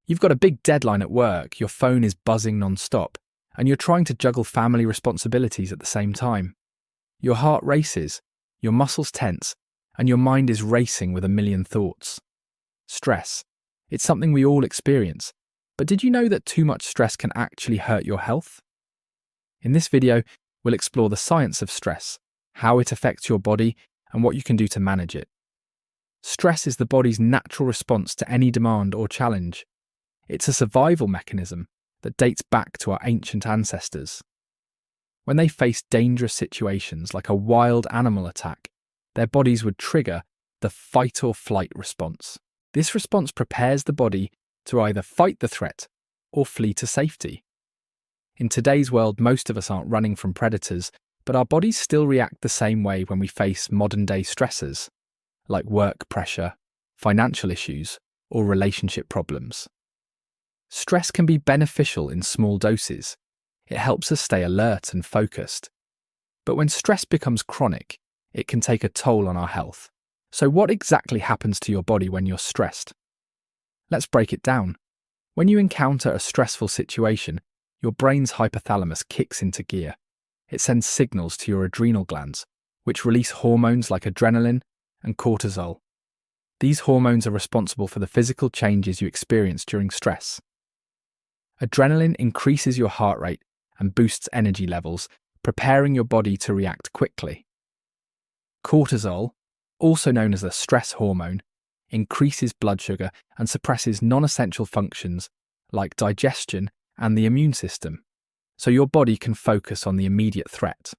You've got a big deadline at work, your phone is buzzing non-stop, and you're trying to juggle family responsibilities at the same time. Your heart races, your muscles tense, and your mind is racing with a million thoughts. Stress. It's something we all experience, but did you know that too much stress can actually hurt your health? In this video, we'll explore the science of stress, how it affects your body, and what you can do to manage it. Stress is the body's natural response to any demand or challenge. It's a survival mechanism that dates back to our ancient ancestors. When they faced dangerous situations like a wild animal attack, their bodies would trigger the fight or flight response. This response prepares the body to either fight the threat or flee to safety. In today's world, most of us aren't running from predators, but our bodies still react the same way when we face modern-day stressors, like work pressure, financial issues, or relationship problems. Stress can be beneficial in small doses. It helps us stay alert and focused. But when stress becomes chronic, it can take a toll on our health. So what exactly happens to your body when you're stressed? Let's break it down. When you encounter a stressful situation, your brain's hypothalamus kicks into gear. It sends signals to your adrenal glands, which release hormones like adrenaline and cortisol. These hormones are responsible for the physical changes you experience during stress. Adrenaline increases your heart rate and boosts energy levels, preparing your body to react quickly. Cortisol, also known as the stress hormone, increases blood sugar and suppresses non-essential functions like digestion and the immune system, so your body can focus on the immediate threat.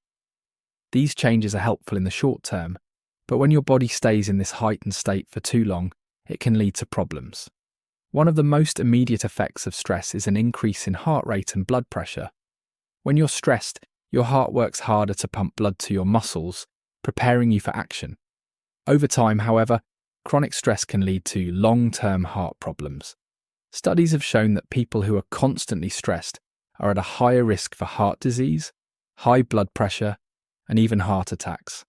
These changes are helpful in the short term, but when your body stays in this heightened state for too long, it can lead to problems. One of the most immediate effects of stress is an increase in heart rate and blood pressure. When you're stressed, your heart works harder to pump blood to your muscles, preparing you for action. Over time, however, chronic stress can lead to long-term heart problems. Studies have shown that people who are constantly stressed are at a higher risk for heart disease, high blood pressure, and even heart attacks.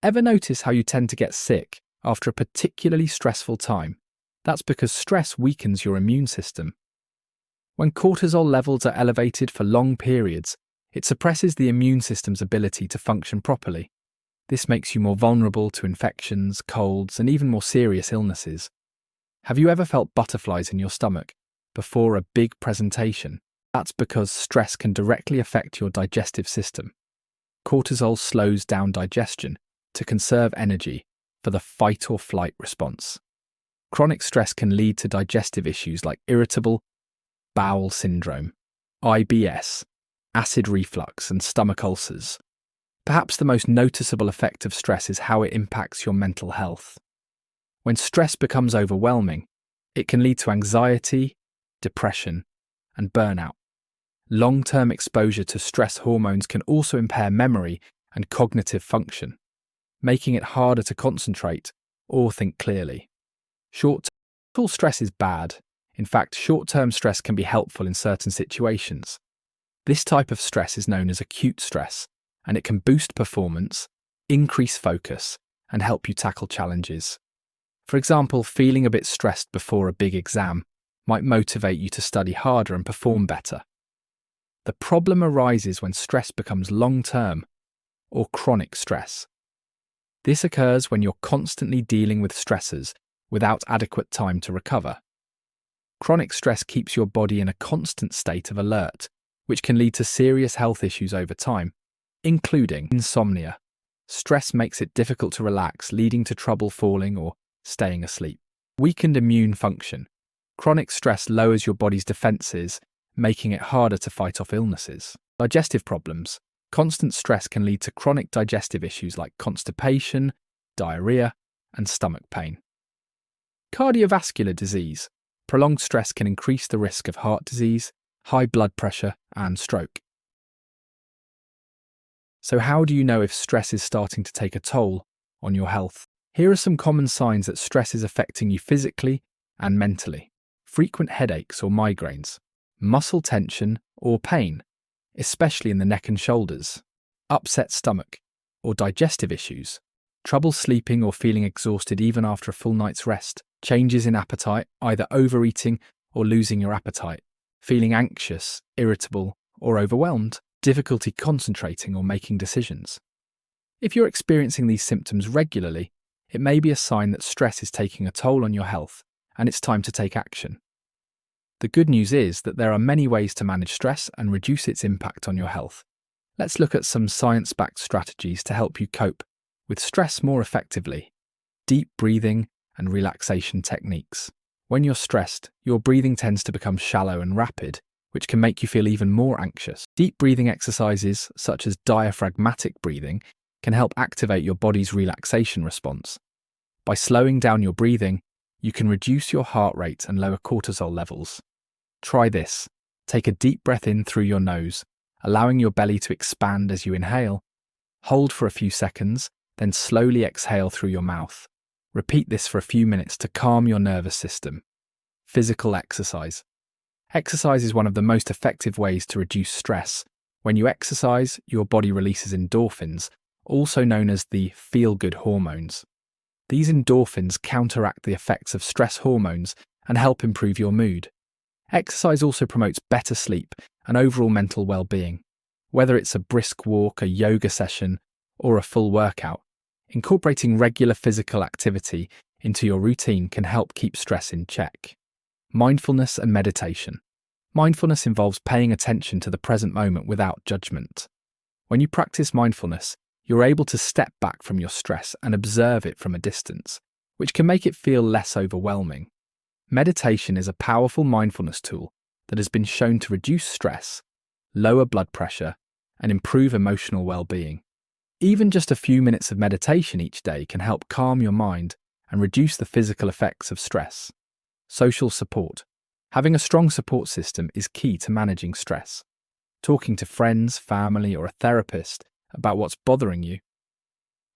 Ever notice how you tend to get sick after a particularly stressful time? That's because stress weakens your immune system. When cortisol levels are elevated for long periods, it suppresses the immune system's ability to function properly. This makes you more vulnerable to infections, colds, and even more serious illnesses. Have you ever felt butterflies in your stomach before a big presentation? That's because stress can directly affect your digestive system. Cortisol slows down digestion to conserve energy for the fight or flight response. Chronic stress can lead to digestive issues like irritable bowel syndrome, IBS, acid reflux, and stomach ulcers. Perhaps the most noticeable effect of stress is how it impacts your mental health. When stress becomes overwhelming, it can lead to anxiety, depression, and burnout. Long-term exposure to stress hormones can also impair memory and cognitive function, making it harder to concentrate or think clearly. Short-term stress is bad. In fact, short-term stress can be helpful in certain situations. This type of stress is known as acute stress, and it can boost performance, increase focus, and help you tackle challenges. For example, feeling a bit stressed before a big exam might motivate you to study harder and perform better. The problem arises when stress becomes long-term or chronic stress. This occurs when you're constantly dealing with stressors without adequate time to recover. Chronic stress keeps your body in a constant state of alert, which can lead to serious health issues over time, including insomnia. Stress makes it difficult to relax, leading to trouble falling or staying asleep. Weakened immune function. Chronic stress lowers your body's defenses, making it harder to fight off illnesses. Digestive problems. Constant stress can lead to chronic digestive issues like constipation, diarrhea, and stomach pain. Cardiovascular disease. Prolonged stress can increase the risk of heart disease, high blood pressure, and stroke. So how do you know if stress is starting to take a toll on your health? Here are some common signs that stress is affecting you physically and mentally. Frequent headaches or migraines, muscle tension or pain, especially in the neck and shoulders, upset stomach or digestive issues, trouble sleeping or feeling exhausted even after a full night's rest, changes in appetite, either overeating or losing your appetite, feeling anxious, irritable, or overwhelmed, difficulty concentrating or making decisions. If you're experiencing these symptoms regularly, it may be a sign that stress is taking a toll on your health and it's time to take action. The good news is that there are many ways to manage stress and reduce its impact on your health. Let's look at some science-backed strategies to help you cope with stress more effectively. Deep breathing and relaxation techniques. When you're stressed, your breathing tends to become shallow and rapid, which can make you feel even more anxious. Deep breathing exercises, such as diaphragmatic breathing, can help activate your body's relaxation response. By slowing down your breathing, you can reduce your heart rate and lower cortisol levels. Try this. Take a deep breath in through your nose, allowing your belly to expand as you inhale. Hold for a few seconds, then slowly exhale through your mouth. Repeat this for a few minutes to calm your nervous system. Physical exercise. Exercise is one of the most effective ways to reduce stress. When you exercise, your body releases endorphins, also known as the feel-good hormones. These endorphins counteract the effects of stress hormones and help improve your mood. Exercise also promotes better sleep and overall mental well-being. Whether it's a brisk walk, a yoga session, or a full workout, incorporating regular physical activity into your routine can help keep stress in check. Mindfulness and meditation. Mindfulness involves paying attention to the present moment without judgment. When you practice mindfulness, you're able to step back from your stress and observe it from a distance, which can make it feel less overwhelming. Meditation is a powerful mindfulness tool that has been shown to reduce stress, lower blood pressure, and improve emotional well-being. Even just a few minutes of meditation each day can help calm your mind and reduce the physical effects of stress. Social support. Having a strong support system is key to managing stress. Talking to friends, family, or a therapist about what's bothering you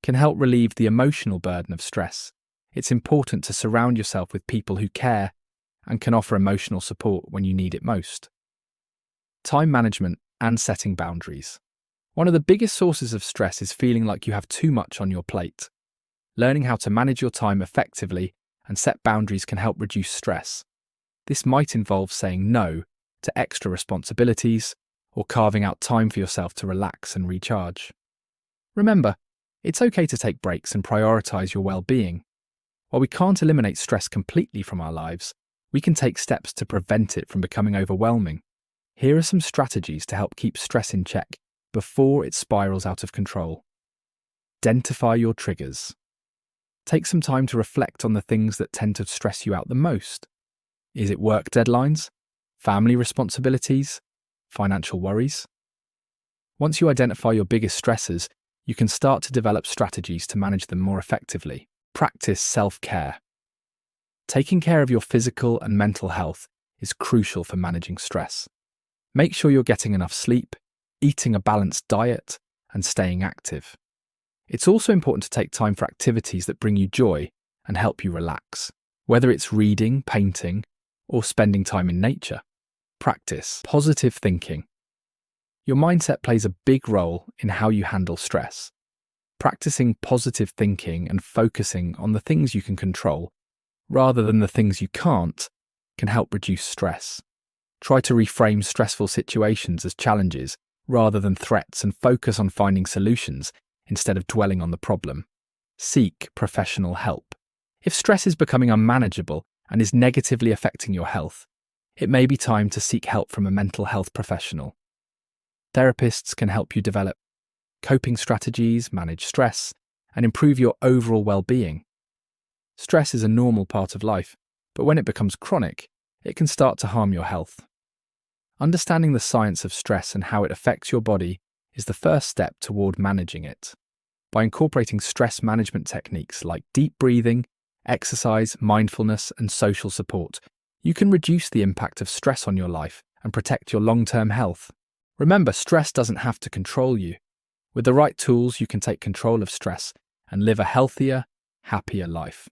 can help relieve the emotional burden of stress. It's important to surround yourself with people who care and can offer emotional support when you need it most. Time management and setting boundaries. One of the biggest sources of stress is feeling like you have too much on your plate. Learning how to manage your time effectively and set boundaries can help reduce stress. This might involve saying no to extra responsibilities or carving out time for yourself to relax and recharge. Remember, it's okay to take breaks and prioritize your well-being. While we can't eliminate stress completely from our lives, we can take steps to prevent it from becoming overwhelming. Here are some strategies to help keep stress in check before it spirals out of control. Identify your triggers. Take some time to reflect on the things that tend to stress you out the most. Is it work deadlines, family responsibilities, financial worries? Once you identify your biggest stressors, you can start to develop strategies to manage them more effectively. Practice self-care. Taking care of your physical and mental health is crucial for managing stress. Make sure you're getting enough sleep, eating a balanced diet, and staying active. It's also important to take time for activities that bring you joy and help you relax, whether it's reading, painting, or spending time in nature. Practice positive thinking. Your mindset plays a big role in how you handle stress. Practicing positive thinking and focusing on the things you can control, rather than the things you can't, can help reduce stress. Try to reframe stressful situations as challenges rather than threats and focus on finding solutions instead of dwelling on the problem. Seek professional help. If stress is becoming unmanageable and is negatively affecting your health, it may be time to seek help from a mental health professional. Therapists can help you develop coping strategies, manage stress, and improve your overall well-being. Stress is a normal part of life, but when it becomes chronic, it can start to harm your health. Understanding the science of stress and how it affects your body is the first step toward managing it. By incorporating stress management techniques like deep breathing, exercise, mindfulness, and social support, you can reduce the impact of stress on your life and protect your long-term health. Remember, stress doesn't have to control you. With the right tools, you can take control of stress and live a healthier, happier life.